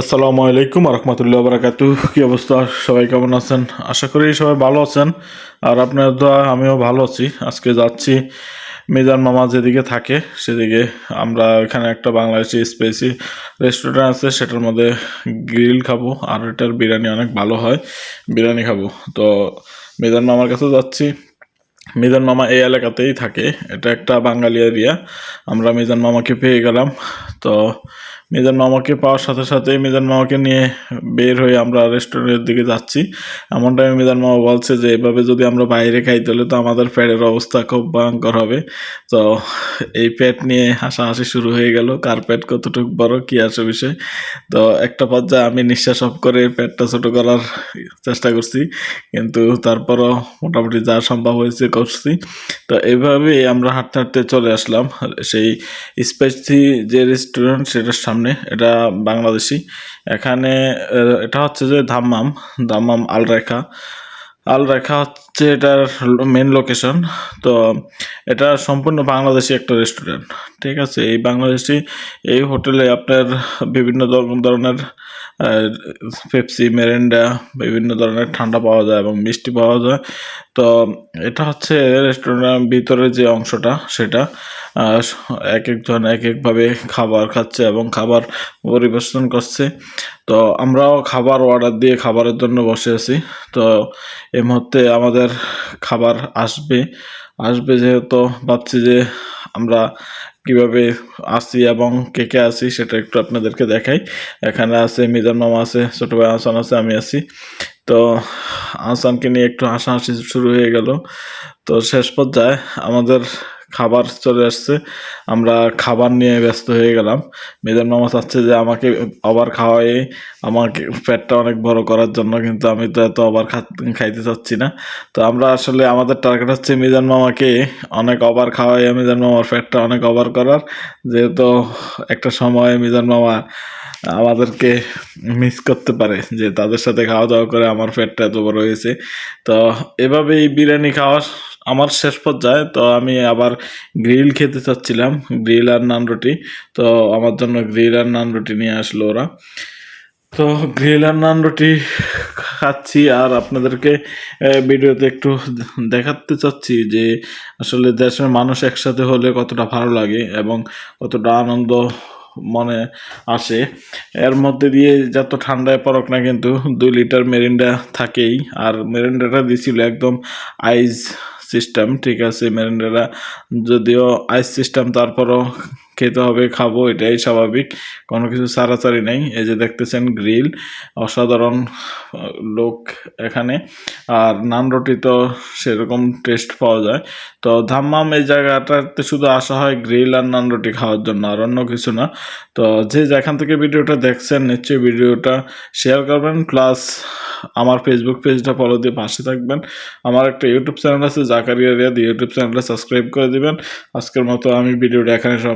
আসসালামু আলাইকুম রহমতুল্লাহ বারাকাতু। কি অবস্থা, সবাই কেমন আছেন? আশা করি সবাই ভালো আছেন। আর আপনার দোয়া আমিও ভালো আছি। আজকে যাচ্ছি মিজান মামা যেদিকে থাকে সেদিকে। আমরা এখানে একটা বাংলাদেশি স্পাইসি রেস্টুরেন্ট আছে, সেটার মধ্যে গ্রিল খাবো আর এটার বিরিয়ানি অনেক ভালো হয়, বিরিয়ানি খাবো। তো মিজান মামার কাছে যাচ্ছি। মিজান মামা এই এলাকাতেই থাকে, এটা একটা বাঙালি এরিয়া। আমরা মিজান মামাকে পেয়ে গেলাম। তো মিজান মামাকে পাওয়ার সাথে সাথেই মিজান মামাকে নিয়ে বের হয়ে আমরা রেস্টুরেন্টের দিকে যাচ্ছি। এমন টাইমে মিজান মামা বলছে যে এভাবে যদি আমরা বাইরে খাই তাহলে তো আমাদের পেটের অবস্থা খুব ভয়ঙ্কর হবে। তো এই পেট নিয়ে হাসাহাসি শুরু হয়ে গেল, কার পেট কতটুকু বড় কি আসে বিষয়। তো একটা পর্যায়ে আমি নিঃশ্বাস অফ করে পেটটা ছোট করার চেষ্টা করছি, কিন্তু তারপরও মোটামুটি যা সম্ভব হয়েছে করছি। তো এইভাবেই আমরা হাঁটতে হাঁটতে চলে আসলাম সেই স্পাইসি যে রেস্টুরেন্ট সেটার সামনে। এটা বাংলাদেশি। এখানে এটা হচ্ছে যে দাম্মাম, দাম্মাম আল রেখা হচ্ছে এটার মেন লোকেশন। তো এটা সম্পূর্ণ বাংলাদেশি একটা রেস্টুরেন্ট, ঠিক আছে। এই বাংলাদেশি এই হোটেলে আপনার বিভিন্ন ধরনের পেপসি, মেরিন্ডা, বিভিন্ন ধরনের ঠান্ডা পাওয়া যায় এবং মিষ্টি পাওয়া যায়। তো এটা হচ্ছে রেস্টুরেন্টের ভিতরে যে অংশটা সেটা। আহ, এক একজন এক একভাবে খাবার খাচ্ছে এবং খাবার পরিবেশন করছে। তো আমরাও খাবার অর্ডার দিয়ে খাবারের জন্য বসে আছি। তো এই মুহূর্তে আমাদের খাবার আসবে আসবে যেহেতু ভাবছি যে আমরা কিভাবে আসি এবং কে কে আসি সেটা একটু আপনাদেরকে দেখাই। এখানে আছে মিজান মামা, আছে ছোট ভাই আহসান, আছে আমি আছি। তো আহসানকে নিয়ে একটু হাসাহাসি শুরু হয়ে গেল। তো শেষ পর্যায়ে আমাদের খাবার চলে আসছে, আমরা খাবার নিয়ে ব্যস্ত হয়ে গেলাম। মিজান মামা চাচ্ছে যে আমাকে আবার খাওয়াই, আমাকে পেটটা অনেক বড় করার জন্য, কিন্তু আমি তো এত আবার খাইতে চাচ্ছি না। তো আমরা আসলে আমাদের টার্গেট হচ্ছে মিজান মামাকে অনেক ওভার খাওয়াই, মিজান মামার পেটটা অনেক ওভার করার। যেহেতু একটা সময় মিজান মামা আমাদেরকে মিস করতে পারে, যে তাদের সাথে খাওয়া দাওয়া করে আমার পেটটা এত বড় হয়েছে। তো এভাবেই বিরিয়ানি খাওয়া আমার শেষ পর্যায়ে। তো আমি আবার গ্রিল খেতে চাচ্ছিলাম, গ্রিল আর নান রুটি। তো আমার জন্য গ্রিল আর নান রুটি নিয়ে আসলো ওরা। তো গ্রিল আর নান রুটি খাচ্ছি আর আপনাদেরকে ভিডিওতে একটু দেখাতে চাচ্ছি যে আসলে দেশের মানুষ একসাথে হলে কতটা ভালো লাগে এবং কতটা আনন্দ মনে আসে। এর মধ্যে দিয়ে যত ঠান্ডায় পড়ুক না, কিন্তু 2 লিটার মেরিন্ডা থাকেই। আর মেরিন্ডাটা দিছিল একদম আইস সিস্টেম, ঠিক আছে। মেরিন্ডাটা যদিও আইস সিস্টেম, তারপরও খেতে হবে, খাবো, এটাই স্বাভাবিক। কোনো কিছু ছাড়াছাড়ি নেই। এই যে দেখতেছেন গ্রিল, অসাধারণ লোক এখানে। আর নান রুটি তো সেরকম টেস্ট পাওয়া যায়। তো ধাম্মাম এই জায়গাটাতে শুধু আসা হয় গ্রিল আর নান রুটি খাওয়ার জন্য, আর অন্য কিছু না। তো যে যেখান থেকে ভিডিওটা দেখছেন নিশ্চয়ই ভিডিওটা শেয়ার করবেন, প্লাস আমার ফেসবুক পেজটা ফলো দিয়ে পাশে থাকবেন। আমার একটা ইউটিউব চ্যানেল আছে জাকারিয়া রিয়াদ, ইউটিউব চ্যানেলটা সাবস্ক্রাইব করে দিবেন। আজকের মতো আমি ভিডিওটা এখানে সব